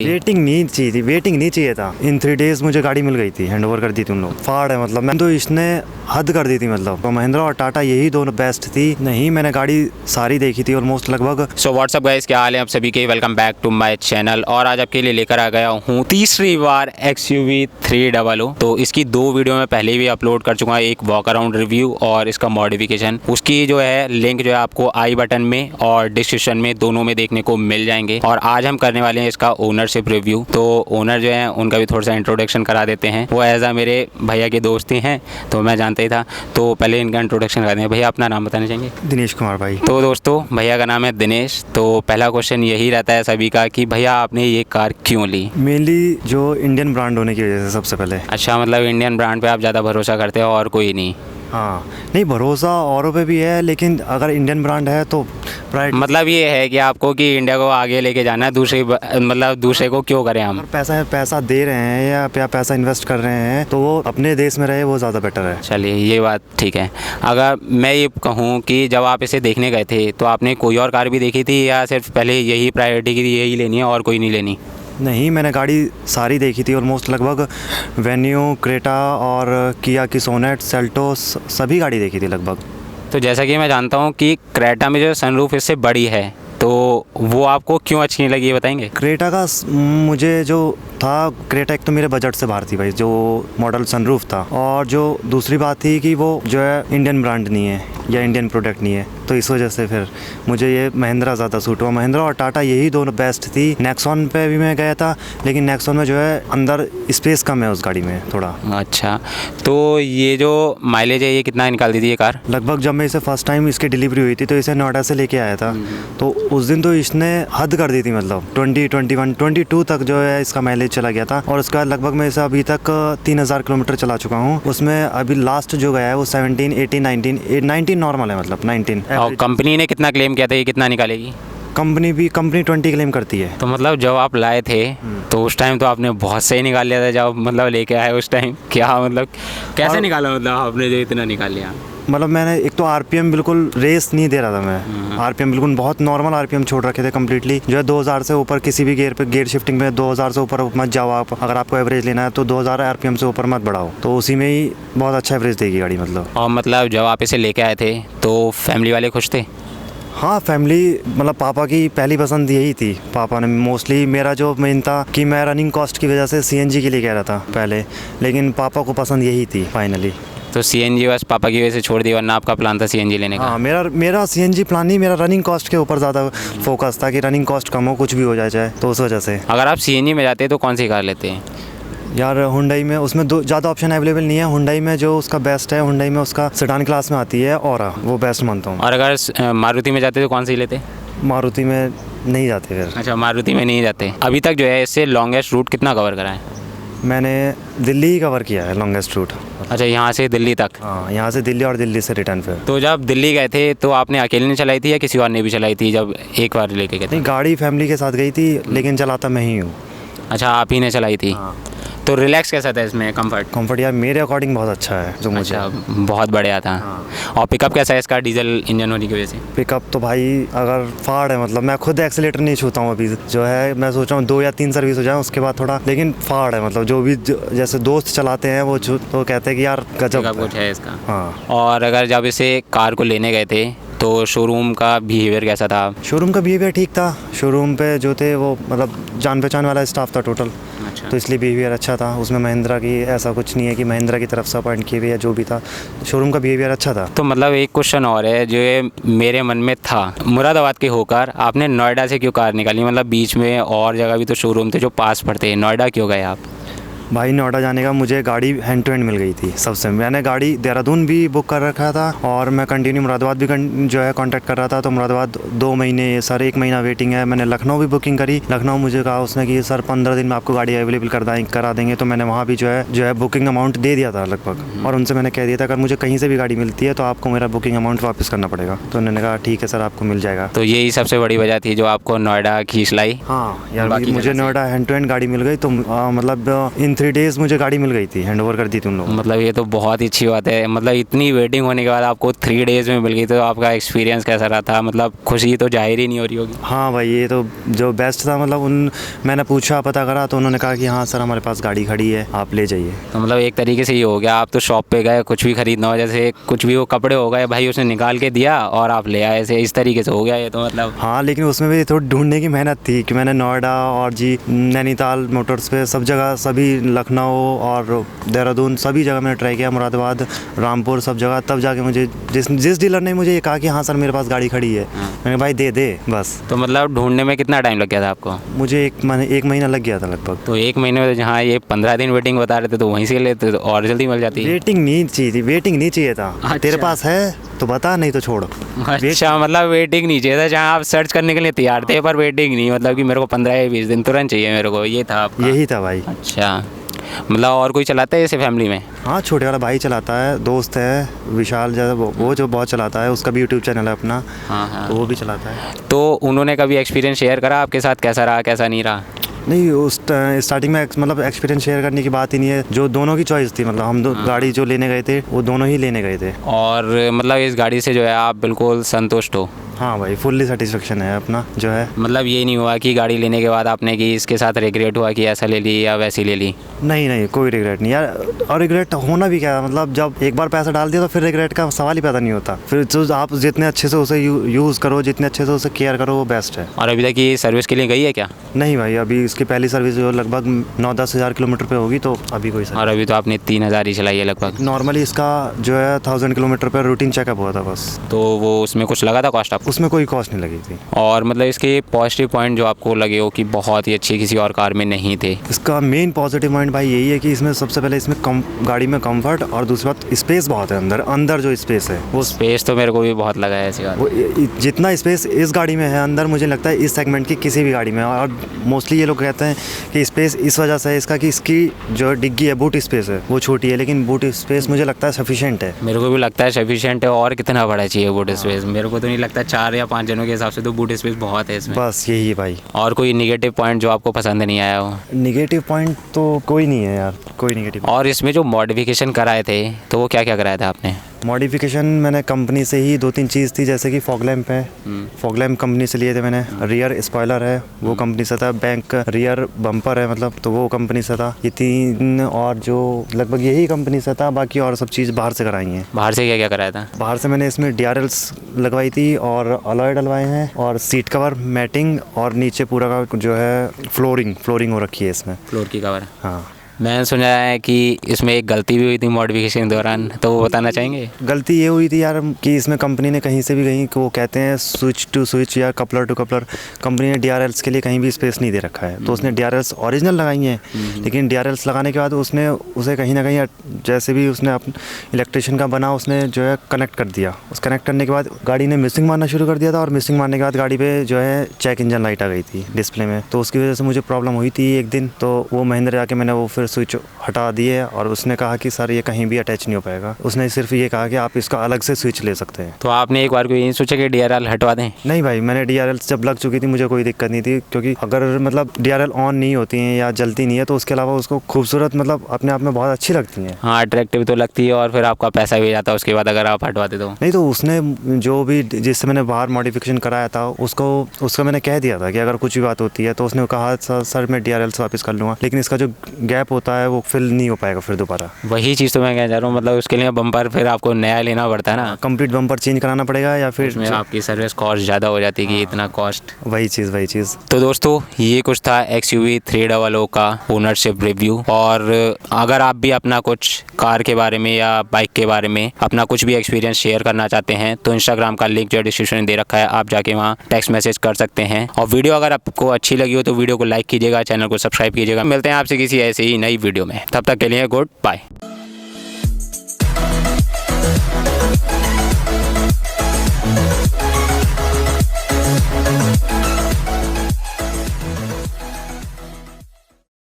Waiting नहीं चाहिए था। इन 3 days मुझे गाड़ी मिल गई थी, हैंड ओवर कर दी थी उन लोग। फाड़ है मतलब, मैं तो इसने हद कर दी थी मतलब। तो महिंद्रा और टाटा यही दोनों बेस्ट थी। नहीं, मैंने गाड़ी सारी देखी थी ऑलमोस्ट लगभग। सो व्हाट्सअप गाइस, क्या हाल है आप सभी के। Welcome back to my channel. और आज आपके लिए लेकर आ गया हूँ तीसरी बार XUV 300। तो इसकी 2 वीडियो में पहले भी अपलोड कर चुका हूँ, एक वॉक अराउंड रिव्यू और इसका मॉडिफिकेशन। उसकी जो है लिंक जो है आपको आई बटन में और डिस्क्रिप्शन में दोनों में देखने को मिल जाएंगे। और आज हम करने वाले हैं इसका ओनरशिप रिव्यू। तो ओनर जो है उनका भी थोड़ा सा इंट्रोडक्शन करा देते हैं। वो एज आ मेरे भैया के दोस्त ही हैं, तो मैं जानता ही था। तो पहले इनका इंट्रोडक्शन करा दें। भैया अपना नाम बताना चाहेंगे? दिनेश कुमार भाई। तो दोस्तों, भैया का नाम है दिनेश। तो पहला क्वेश्चन यही रहता है सभी का कि भैया आपने ये कार क्यों ली? मेनली जो इंडियन ब्रांड होने की वजह से सबसे पहले। अच्छा, मतलब इंडियन ब्रांड पे आप ज़्यादा भरोसा करते हो और कोई नहीं? हाँ, नहीं भरोसा औरों पे भी है, लेकिन अगर इंडियन ब्रांड है तो प्राइड। मतलब ये है कि आपको कि इंडिया को आगे लेके जाना है, दूसरे को क्यों करें हम? पैसा दे रहे हैं या पैसा इन्वेस्ट कर रहे हैं तो वो अपने देश में रहे, वो ज़्यादा बेटर है। चलिए, ये बात ठीक है। अगर मैं ये कहूँ कि जब आप इसे देखने गए थे तो आपने कोई और कार भी देखी थी या सिर्फ पहले यही प्रायोरिटी की थी, यही लेनी है और कोई नहीं लेनी? नहीं, मैंने गाड़ी सारी देखी थी ऑलमोस्ट लगभग। वेन्यू, क्रेटा और किया की सोनेट, सेल्टोस, सभी गाड़ी देखी थी लगभग। तो जैसा कि मैं जानता हूँ कि क्रेटा में जो सनरूफ इससे बड़ी है, तो वो आपको क्यों अच्छी नहीं लगी, ये बताएंगे? क्रेटा का मुझे जो था, क्रेटा एक तो मेरे बजट से बाहर थी भाई, जो मॉडल सनरूफ था। और जो दूसरी बात थी कि वो जो है इंडियन ब्रांड नहीं है या इंडियन प्रोडक्ट नहीं है, तो इस वजह से फिर मुझे ये महिंद्रा ज़्यादा सूट हुआ। महिंद्रा और टाटा यही दोनों बेस्ट थी। नेक्सॉन पे भी मैं गया था, लेकिन नेक्सॉन में जो है अंदर स्पेस कम है उस गाड़ी में थोड़ा। अच्छा, तो ये जो माइलेज है ये कितना निकालती थी ये कार? लगभग जब मैं इसे फर्स्ट टाइम इसकी डिलीवरी हुई थी तो इसे नोएडा से लेके आया था, तो उस दिन तो इसने हद कर दी थी मतलब 20, 21, 22 तक जो है इसका माइलेज चला गया था। और उसका लगभग मैं इसे अभी तक 3000 किलोमीटर चला चुका हूँ। उसमें अभी लास्ट जो गया है वो 17, 18, 19 नॉर्मल है, मतलब 19। और कंपनी ने कितना क्लेम किया था, ये कितना निकालेगी? कंपनी 20 क्लेम करती है। तो मतलब जब आप लाए थे तो उस टाइम तो आपने बहुत सही निकाल लिया था, जब मतलब लेके आए उस टाइम क्या मतलब कैसे निकाला, मतलब आपने जो इतना निकाल लिया? मतलब मैंने एक तो आरपीएम बिल्कुल रेस नहीं दे रहा था मैं। आरपीएम बिल्कुल बहुत नॉर्मल आरपीएम छोड़ रखे थे कम्प्लीटली। जो है 2000 से ऊपर किसी भी गियर शिफ्टिंग में 2000 से ऊपर मत जाओ आप। अगर आपको एवरेज लेना है तो 2000 आरपीएम से ऊपर मत बढ़ाओ, तो उसी में ही बहुत अच्छा एवरेज देगी गाड़ी मतलब। और मतलब जब आप इसे लेके आए थे तो फैमिली वाले खुश थे? हाँ, फैमिली मतलब पापा की पहली पसंद यही थी। पापा ने मोस्टली, मेरा जो मेन था कि मैं रनिंग कॉस्ट की वजह से CNG के लिए कह रहा था पहले, लेकिन पापा को पसंद यही थी फाइनली। तो CNG बस पापा की वजह से छोड़ दी, वरना आपका प्लान था CNG लेने का? हाँ, मेरा CNG प्लान नहीं, मेरा रनिंग कॉस्ट के ऊपर ज़्यादा फोकस था कि रनिंग कॉस्ट कम हो, कुछ भी हो जाए, तो उस वजह से। अगर आप CNG में जाते तो कौन सी कार लेते हैं? यार हुंडई में, उसमें ज़्यादा ऑप्शन अवेलेबल नहीं है। हुंडई में जो उसका बेस्ट है, हुंडई में उसका सेडान क्लास में आती है और वो बेस्ट मानता हूँ। और अगर मारुति में जाते तो कौन सी लेते? मारुति में नहीं जाते फिर। अच्छा, मारुति में नहीं जाते। अभी तक जो है इससे लॉन्गेस्ट रूट कितना कवर करा है? मैंने दिल्ली ही कवर किया है लॉन्गेस्ट रूट। अच्छा, यहाँ से दिल्ली तक? हाँ, यहाँ से दिल्ली और दिल्ली से रिटर्न फिर। तो जब दिल्ली गए थे तो आपने अकेले ने चलाई थी या किसी और ने भी चलाई थी जब एक बार लेके गए थे? नहीं, गाड़ी फैमिली के साथ गई थी, लेकिन चलाता मैं ही हूँ। अच्छा, आप ही ने चलाई थी। हाँ। तो रिलैक्स कैसा था इसमें, कंफर्ट? यार मेरे अकॉर्डिंग बहुत अच्छा है जो मुझे। अच्छा, बहुत बढ़िया था। हाँ। और पिकअप कैसा है इसका डीजल इंजन होने की वजह से? पिकअप तो भाई अगर फाड़ है मतलब, मैं खुद एक्सीलेटर नहीं छूता हूँ अभी। जो है मैं सोच रहा हूँ 2 या 3 सर्विस हो जाए उसके बाद थोड़ा, लेकिन फाड़ है मतलब। जो भी जैसे दोस्त चलाते हैं वो तो कहते हैं कि यार गजब कुछ है इसका। हाँ। और अगर जब इसे कार को लेने गए थे तो शोरूम का बिहेवियर कैसा था? शोरूम का बिहेवियर ठीक था। शोरूम पे जो थे वो मतलब जान पहचान वाला स्टाफ था टोटल। अच्छा। तो इसलिए बिहेवियर अच्छा था। उसमें महिंद्रा की ऐसा कुछ नहीं है कि महिंद्रा की तरफ से अपॉइंट किए हुए या जो भी था, शोरूम का बिहेवियर अच्छा था। तो मतलब एक क्वेश्चन और है जो ये मेरे मन में था, मुरादाबाद के होकर आपने नोएडा से क्यों कार निकाली? मतलब बीच में और जगह भी तो शोरूम थे जो पास पड़ते हैं, नोएडा क्यों गए आप? भाई नोएडा जाने का मुझे गाड़ी हैंड टू हैंड मिल गई थी सबसे। मैंने गाड़ी देहरादून भी बुक कर रखा था और मैं कंटिन्यू मुरादाबाद भी जो है कांटेक्ट कर रहा था। तो मुरादाबाद 2 महीने, सर 1 महीना वेटिंग है। मैंने लखनऊ भी बुकिंग करी। लखनऊ मुझे कहा उसने कि सर 15 दिन में आपको गाड़ी अवेलेबल करा देंगे। तो मैंने वहाँ भी जो है बुकिंग अमाउंट दे दिया था लगभग। और उनसे मैंने कह दिया था अगर मुझे कहीं से भी गाड़ी मिलती है तो आपको मेरा बुकिंग अमाउंट वापस करना पड़ेगा। तो उन्होंने कहा ठीक है सर, आपको मिल जाएगा। तो यही सबसे बड़ी वजह थी जो आपको नोएडा खींच लाई? हाँ यार, मुझे नोएडा हैंड टू हैंड गाड़ी मिल गई। तो मतलब इन 3 डेज़ मुझे गाड़ी मिल गई थी, हैंड ओवर कर दी थी उन लोगों ने। मतलब ये तो बहुत ही अच्छी बात है। मतलब इतनी वेटिंग होने के बाद आपको 3 डेज़ में मिल गई, तो आपका एक्सपीरियंस कैसा रहा था? मतलब खुशी तो जाहिर ही नहीं हो रही होगी। हाँ भाई, ये तो जो बेस्ट था, मतलब मैंने पूछा, पता करा, तो उन्होंने कहा कि हाँ सर हमारे पास गाड़ी खड़ी है, आप ले जाइए। तो मतलब एक तरीके से ये हो गया, आप तो शॉप पे गए, कुछ भी खरीदना हो, जैसे कुछ भी वो कपड़े हो गए भाई, उसने निकाल के दिया और आप ले आए, ऐसे इस तरीके से हो गया ये तो। मतलब हाँ, लेकिन उसमें भी थोड़ी ढूंढने की मेहनत थी कि मैंने नोएडा और नैनीताल मोटर्स पे सब जगह, सभी लखनऊ और देहरादून सभी जगह मैंने ट्राई किया, मुरादाबाद, रामपुर, सब जगह, तब जाके मुझे जिस डीलर ने मुझे ये कहा कि हाँ सर मेरे पास गाड़ी खड़ी है, मैंने भाई दे बस। तो मतलब ढूंढने में कितना टाइम लग गया था आपको? मुझे एक महीना लग गया था लगभग। तो 1 महीने में, जहाँ ये 15 दिन वेटिंग बता रहे थे, तो वहीं से लेते तो और जल्दी मिल जाती है। वेटिंग नहीं चाहिए था। अच्छा। तेरे पास है तो बता, नहीं तो छोड़। अच्छा, मतलब वेटिंग नहीं चाहिए था, जहाँ आप सर्च करने के लिए तैयार थे, पर वेटिंग नहीं, मतलब कि मेरे को 15 या 20 दिन तुरंत चाहिए मेरे को, ये था आपका? यही था भाई। अच्छा, मतलब और कोई चलाता है ऐसे फैमिली में? हाँ, छोटे वाला भाई चलाता है, दोस्त है विशाल, जैसा वो जो बहुत चलाता है, उसका भी यूट्यूब चैनल है अपना। हाँ। तो वो भी चलाता है। तो उन्होंने कभी एक्सपीरियंस शेयर करा आपके साथ, कैसा रहा कैसा नहीं रहा? नहीं, उस स्टार्टिंग में मतलब एक्सपीरियंस शेयर करने की बात ही नहीं है, जो दोनों की चॉइस थी, मतलब हम गाड़ी जो लेने गए थे वो दोनों ही लेने गए थे। और मतलब इस गाड़ी से जो है आप बिल्कुल संतुष्ट हो? हाँ भाई, फुल्ली सेटिस्फेक्शन है अपना जो है। मतलब ये नहीं हुआ कि गाड़ी लेने के बाद आपने कि इसके साथ रिग्रेट हुआ कि ऐसा ले ली या वैसी ले ली? नहीं, कोई रिग्रेट नहीं यार, और रिग्रेट होना भी क्या है, मतलब जब एक बार पैसा डाल दिया तो फिर रिग्रेट का सवाल ही पैदा नहीं होता। फिर तो आप जितने अच्छे से उसे यूज़ करो, जितने अच्छे से उसे केयर करो, वो बेस्ट है। और अभी तक ये सर्विस के लिए गई है क्या? नहीं भाई, अभी इसकी पहली सर्विस जो लगभग 9-10 हज़ार किलोमीटर पे होगी, तो अभी कोई और अभी तो आपने 3000 ही चलाई है लगभग। नॉर्मली इसका जो है 1000 किलोमीटर पर रूटीन चेकअप हुआ था बस। तो वो उसमें कुछ लगा था कॉस्ट आपको? उसमें कोई कॉस्ट नहीं लगी थी। और मतलब इसके पॉजिटिव पॉइंट जो आपको लगे हो कि बहुत ही अच्छी किसी और कार में नहीं थे? इसका मेन पॉजिटिव पॉइंट भाई यही है कि इसमें सबसे पहले इसमें गाड़ी में कंफर्ट, और दूसरी बात स्पेस बहुत है अंदर जो स्पेस है वो स्पेस तो मेरे को भी बहुत लगा है ऐसी कार। वो जितना स्पेस इस गाड़ी में है अंदर, मुझे लगता है इस सेगमेंट की किसी भी गाड़ी में। और मोस्टली ये लोग कहते हैं कि स्पेस इस वजह से है इसका कि इसकी जो डिग्गी है, बूट स्पेस है, वो छोटी है, लेकिन बूट स्पेस मुझे लगता है सफिशिएंट है। मेरे को भी लगता है सफिशिएंट है। और कितना बड़ा चाहिए बूट स्पेस? मेरे को तो नहीं लगता, 4 या 5 जनों के हिसाब से तो बूट स्पेस बहुत है इसमें। बस यही है भाई। और कोई निगेटिव पॉइंट जो आपको पसंद नहीं आया हो? निगेटिव पॉइंट तो कोई नहीं है यार, कोई निगेटिव। और इसमें जो मॉडिफिकेशन कराए थे तो वो क्या क्या कराया था आपने? मॉडिफिकेशन मैंने कंपनी से ही 2-3 चीज़ थी, जैसे कि फॉग लैंप है, फॉग लैंप कंपनी से लिए थे मैंने, रियर स्पॉइलर है वो कंपनी से था, बैंक रियर बम्पर है मतलब, तो वो कंपनी से था। ये 3 और जो लगभग यही कंपनी से था, बाकी और सब चीज़ बाहर से कराई हैं। बाहर से क्या क्या कराया था? बाहर से मैंने इसमें DRLs लगवाई थी और अलॉय डलवाए हैं, और सीट कवर, मैटिंग, और नीचे पूरा का जो है फ्लोरिंग हो रखी है इसमें, फ्लोर की कवर। हाँ। मैंने सुना है कि इसमें एक गलती भी हुई थी मॉडिफिकेशन के दौरान, तो वो बताना चाहेंगे? गलती ये हुई थी यार कि इसमें कंपनी ने कहीं से भी को वो कहते हैं स्विच टू स्विच या कपलर टू कपलर, कंपनी ने DRLs के लिए कहीं भी स्पेस नहीं दे रखा है। तो उसने DRLs ओरिजिनल लगाई हैं, लेकिन DRLs लगाने के बाद उसने उसे कहीं ना कहीं, जैसे भी उसने अपने इलेक्ट्रिशियन का बना, उसने जो है कनेक्ट कर दिया। उस कनेक्ट करने के बाद गाड़ी ने मिसिंग मारना शुरू कर दिया था, और मिसिंग मारने के बाद गाड़ी पे जो है चेक इंजन लाइट आ गई थी डिस्प्ले में। तो उसकी वजह से मुझे प्रॉब्लम हुई थी एक दिन, तो वो महिंद्रा जाके मैंने वो फिर स्विच हटा दिए, और उसने कहा कि सर ये कहीं भी अटैच नहीं हो पाएगा। उसने सिर्फ ये कहा कि आप इसका अलग से स्विच ले सकते हैं। तो आपने एक बार को ये सोचा कि DRL हटवा दें? नहीं भाई, मैंने DRL जब लग चुकी थी मुझे कोई दिक्कत नहीं थी, क्योंकि अगर मतलब DRL ऑन नहीं होती हैं या जलती नहीं है तो उसके अलावा उसको खूबसूरत मतलब अपने आप में बहुत अच्छी लगती हैं। हाँ, अट्रैक्टिव तो लगती है, और फिर आपका पैसा भी जाता है उसके बाद अगर आप हटवाते तो। नहीं, तो उसने जो भी जिससे मैंने बाहर मॉडिफिकेशन कराया था उसका मैंने कह दिया था कि अगर कुछ भी बात होती है तो उसने कहा सर मैं DRLs वापस कर लूँगा, लेकिन इसका जो गैप होता है वो फिल नहीं हो पाएगा फिर दोबारा। वही चीज़ तो मैं कह जा रहा हूँ, मतलब उसके लिए बम्पर फिर आपको नया लेना पड़ता है ना, कंप्लीट बम्पर चेंज कराना पड़ेगा, या फिर उसमें आपकी सर्विस कॉस्ट ज़्यादा हो जाती है कि इतना कॉस्ट। वही चीज़। तो दोस्तों, ये कुछ था XUV 300 का ओनरशिप रिव्यू। और अगर आप भी अपना कुछ कार के बारे में या बाइक के बारे में अपना कुछ भी एक्सपीरियंस शेयर करना चाहते हैं तो इंस्टाग्राम का लिंक जो डिस्क्रिप्शन में दे रखा है, आप जाके वहाँ टेक्स्ट मैसेज कर सकते हैं। और वीडियो अगर आपको अच्छी लगी हो तो वीडियो को लाइक कीजिएगा, चैनल को सब्सक्राइब कीजिएगा। मिलते हैं आपसे किसी ऐसे ही नई वीडियो में, तब तक के लिए गुड बाय।